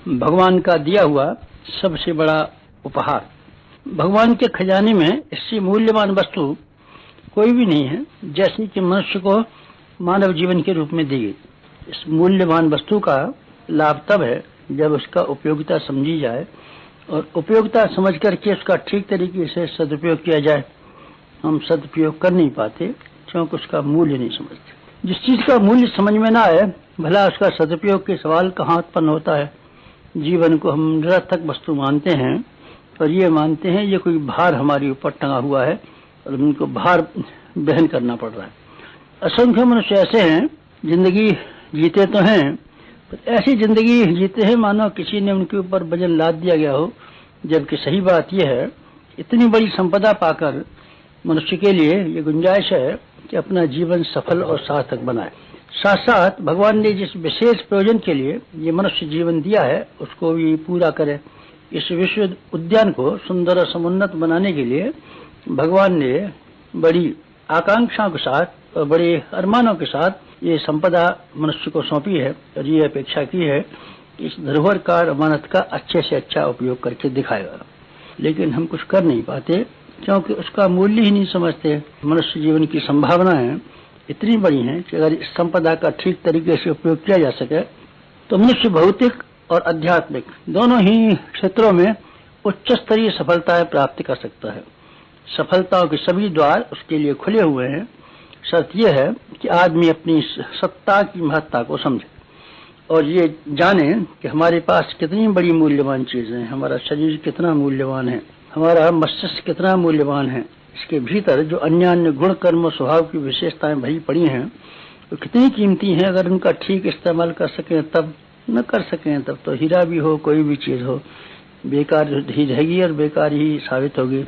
भगवान का दिया हुआ सबसे बड़ा उपहार। भगवान के खजाने में इससे मूल्यवान वस्तु कोई भी नहीं है जैसी कि मनुष्य को मानव जीवन के रूप में दी गई। इस मूल्यवान वस्तु का लाभ तब है जब उसका उपयोगिता समझी जाए और उपयोगिता समझ करके उसका ठीक तरीके से सदुपयोग किया जाए। हम सदुपयोग कर नहीं पाते क्योंकि उसका मूल्य नहीं समझते। जिस चीज का मूल्य समझ में ना आए भला उसका सदुपयोग के सवाल कहाँ उत्पन्न होता है। जीवन को हम निरर्थक वस्तु मानते हैं और ये मानते हैं ये कोई भार हमारे ऊपर टंगा हुआ है और उनको भार वहन करना पड़ रहा है। असंख्य मनुष्य ऐसे हैं जिंदगी जीते तो हैं पर ऐसी जिंदगी जीते हैं मानो किसी ने उनके ऊपर वजन लाद दिया गया हो। जबकि सही बात यह है इतनी बड़ी संपदा पाकर मनुष्य के लिए ये गुंजाइश है कि अपना जीवन सफल और सार्थक बनाए। साथ साथ भगवान ने जिस विशेष प्रयोजन के लिए ये मनुष्य जीवन दिया है उसको भी पूरा करे। इस विश्व उद्यान को सुंदर और समुन्नत बनाने के लिए भगवान ने बड़ी आकांक्षाओं के साथ और बड़े अरमानों के साथ ये संपदा मनुष्य को सौंपी है और ये अपेक्षा की है कि इस धरोहर का अमानत का अच्छे से अच्छा उपयोग करके दिखाएगा। लेकिन हम कुछ कर नहीं पाते क्योंकि उसका मूल्य ही नहीं समझते। मनुष्य जीवन की संभावनाएं इतनी बड़ी हैं कि अगर इस संपदा का ठीक तरीके से उपयोग किया जा सके तो मनुष्य भौतिक और आध्यात्मिक दोनों ही क्षेत्रों में उच्च स्तरीय सफलताएं प्राप्त कर सकता है। सफलताओं के सभी द्वार उसके लिए खुले हुए हैं। शर्त यह है कि आदमी अपनी सत्ता की महत्ता को समझे और ये जाने कि हमारे पास कितनी बड़ी मूल्यवान चीजें हैं। हमारा शरीर कितना मूल्यवान है, हमारा मस्तिष्क कितना मूल्यवान है, इसके भीतर जो अन्य गुण कर्म और स्वभाव की विशेषताएं भरी पड़ी हैं वो कितनी कीमती हैं। अगर उनका ठीक इस्तेमाल कर सकें तब, न कर सकें तब तो हीरा भी हो कोई भी चीज हो बेकार ही रहेगी और बेकार ही साबित होगी।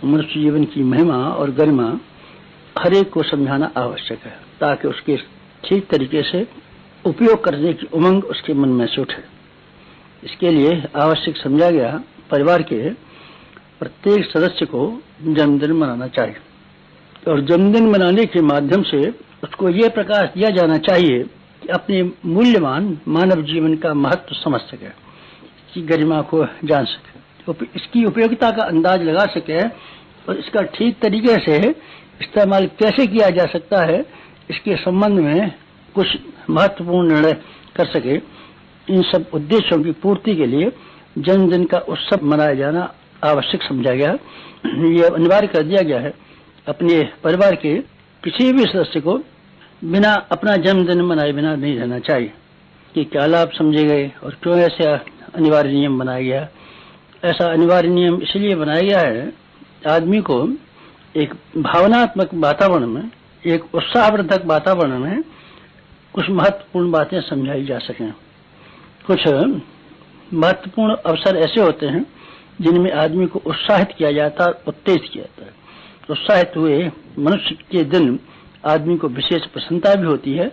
मनुष्य जीवन की महिमा और गरिमा हर एक को समझाना आवश्यक है ताकि उसके ठीक तरीके से उपयोग करने की उमंग उसके मन में से उठे। इसके लिए आवश्यक समझा गया परिवार के प्रत्येक सदस्य को जन्मदिन मनाना चाहिए और जन्मदिन मनाने के माध्यम से उसको ये प्रकाश दिया जाना चाहिए कि अपने मूल्यवान मानव जीवन का महत्व समझ सके, इसकी गरिमा को जान सके, तो इसकी उपयोगिता का अंदाज लगा सके और इसका ठीक तरीके से इस्तेमाल कैसे किया जा सकता है इसके संबंध में कुछ महत्वपूर्ण निर्णय कर सके। इन सब उद्देश्यों की पूर्ति के लिए जन्मदिन का उत्सव मनाया जाना आवश्यक समझा गया। यह अनिवार्य कर दिया गया है अपने परिवार के किसी भी सदस्य को बिना अपना जन्मदिन मनाए बिना नहीं रहना चाहिए। कि क्या लाभ समझे गए और क्यों ऐसे अनिवार्य नियम बनाया गया। ऐसा अनिवार्य नियम इसलिए बनाया गया है आदमी को एक भावनात्मक वातावरण में, एक उत्साहवर्धक वातावरण में कुछ महत्वपूर्ण बातें समझाई जा सकें। कुछ महत्वपूर्ण अवसर ऐसे होते हैं जिनमें आदमी को उत्साहित किया जाता है, उत्तेजित किया जाता है। उत्साहित हुए मनुष्य के दिन आदमी को विशेष प्रसन्नता भी होती है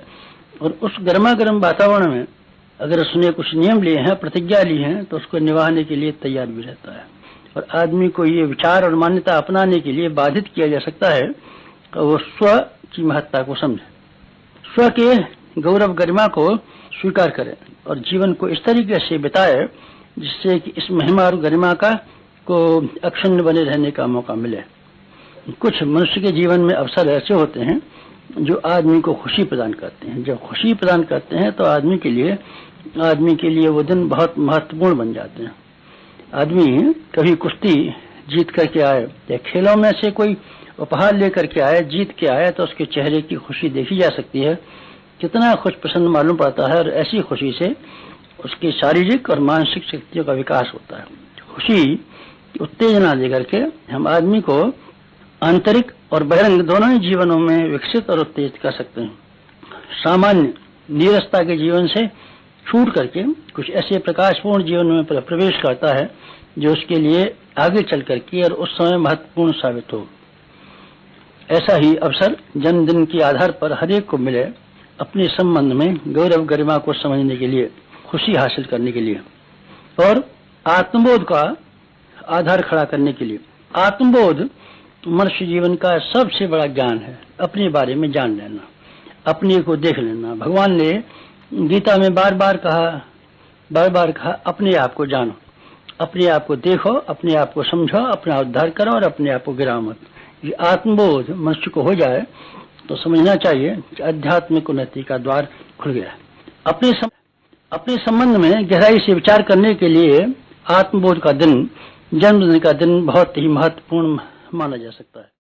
और उस गर्मा गर्म वातावरण में अगर उसने कुछ नियम लिए हैं, प्रतिज्ञा ली है तो उसको निभाने के लिए तैयार भी रहता है। और आदमी को ये विचार और मान्यता अपनाने के लिए बाधित किया जा सकता है कि वो स्व की महत्ता को समझे, स्व के गौरव गरिमा को स्वीकार करे और जीवन को इस तरीके से बिताए जिससे कि इस महिमा और गरिमा का को अक्षुण्ण बने रहने का मौका मिले। कुछ मनुष्य के जीवन में अवसर ऐसे होते हैं जो आदमी को खुशी प्रदान करते हैं। जब खुशी प्रदान करते हैं तो आदमी के लिए वो दिन बहुत महत्वपूर्ण बन जाते हैं। आदमी कभी कुश्ती जीत करके आए या खेलों में से कोई उपहार लेकर के आए, जीत के आए तो उसके चेहरे की खुशी देखी जा सकती है, कितना खुश प्रसन्न मालूम पड़ता है और ऐसी खुशी से उसकी शारीरिक और मानसिक शक्तियों का विकास होता है। खुशी की उत्तेजना देकर के हम आदमी को आंतरिक और बहिरंग दोनों ही जीवनों में विकसित और उत्तेजित कर सकते हैं। सामान्य नीरसता के जीवन से छूट करके कुछ ऐसे प्रकाशपूर्ण जीवन में प्रवेश करता है जो उसके लिए आगे चल करके और उस समय महत्वपूर्ण साबित हो। ऐसा ही अवसर जन्मदिन के आधार पर हर एक को मिले अपने संबंध में गौरव गरिमा को समझने के लिए, खुशी हासिल करने के लिए और आत्मबोध का आधार खड़ा करने के लिए। आत्मबोध मनुष्य जीवन का सबसे बड़ा ज्ञान है। अपने बारे में जान लेना, अपने को देख लेना। भगवान ने गीता में बार बार कहा बार बार कहा, अपने आप को जानो, अपने आप को देखो, अपने आप को समझो, अपना उद्धार करो और अपने आप को गिराओ मत। ये आत्मबोध मनुष्य को हो जाए तो समझना चाहिए कि आध्यात्मिक उन्नति का द्वार खुल गया। अपने संबंध में गहराई से विचार करने के लिए आत्मबोध का दिन, जन्मदिन का दिन बहुत ही महत्वपूर्ण माना जा सकता है।